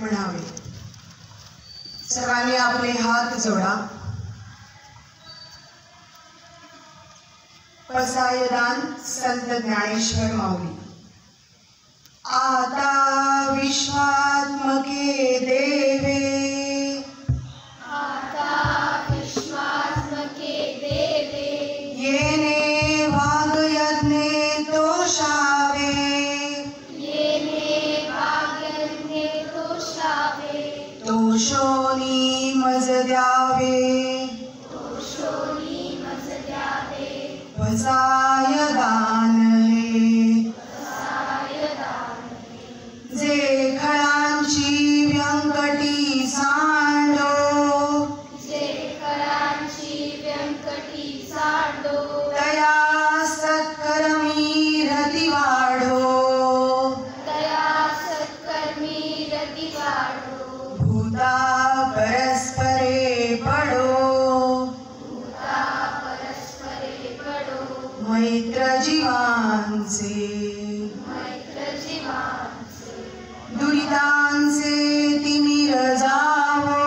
म्हणावे। सर्वांनी आपले हात जोडा। पसायदान संत ज्ञानेश्वर माऊली। आता विश्वात्मके देवे, आता विश्वात्मके देवे, येने वाग्यज्ञे तोषावे, येने वाग्यज्ञे तोषावे, तोषोनी मज द्यावे, तोषोनी मज द्यावे, पसायदान हे पसायदान जे खळांची व्यंकटी सांडो, जे कळांची व्यंकटी सांडो, तया सत्कर्मी रती वाढो, दया सत्कर्मी रती वाढो, भूता परस्परे पडो, भूता परस्परे पडो, मैत्र जीवांचे, मैत्र जीवांचे, दुरितांचे तिमिर जावो,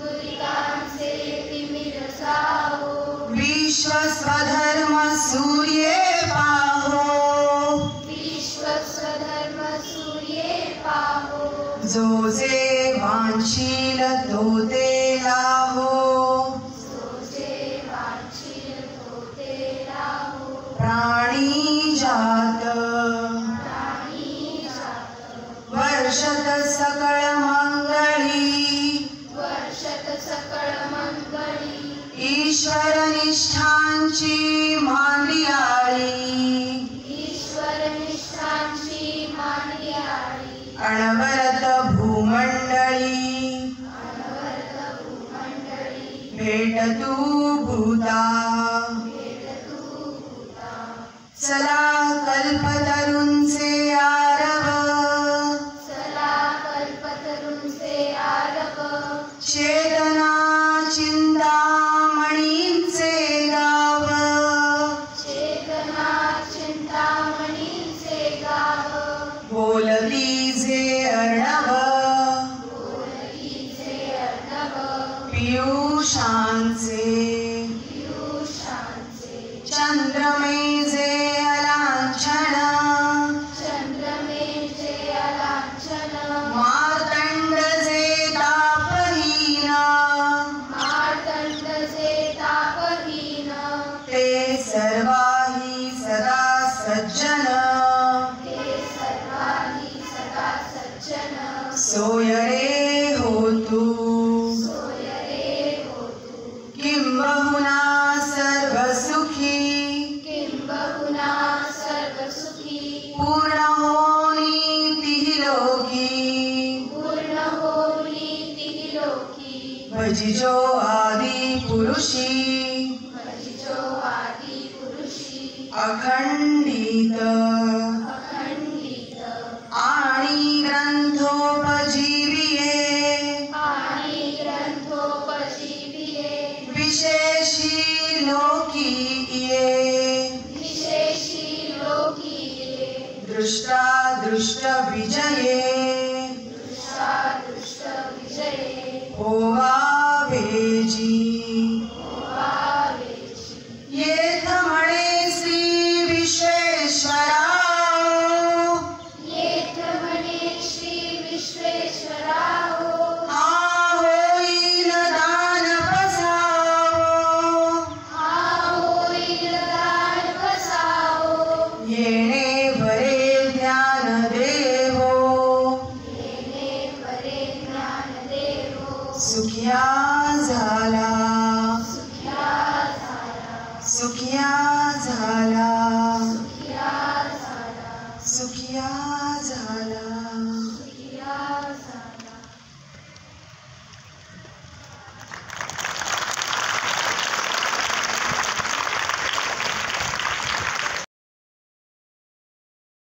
दुरितांचे तिमिर जावो, विश्व स्वधर्म सूर्ये पाहो, विश्व स्वधर्म सूर्ये पाहो, जो जे वांछील तो ते लाहो, सोचे वांछील तो ते लाहो, प्राणी जात प्राणी जात, वर्षत सकळ मंगळी, वर्षत सकळ मंगळी, ईश्वर निष्ठांची मांदियाळी, ईश्वर निष्ठांची मांदियाळी, अणवरत भूमंडळी, अनवरत भूमंडळी, भेट तू भूता, भेट तू भूता, चला कल्पतरूंचे आरव, चला कल्पतरूंचे आरव, चेतना चिंतामणींचे गाव, चेतना चिंतामणीचे गाव, बोलती जे अर्णव, बोलतीचे अर्णव, पियुषांचे, पियुषांचे, चंद्रमे जे अलांछन, चंद्रमेचे अलांछन, मार्तंड जे तापहीन, मार्तंड जे तापहीन, ते सर्वाही सदा सज्जन, ते सर्वांनी सदा सज्जन, सोय रे होतु, सोय रे होतु, किंबहुना सर्वसुखी, किंबहुना सर्वसुखी, पूर्ण होनी तिहि लोकी, पूर्ण होई तिहि लोकी, भजिजो आदि पुरुषी,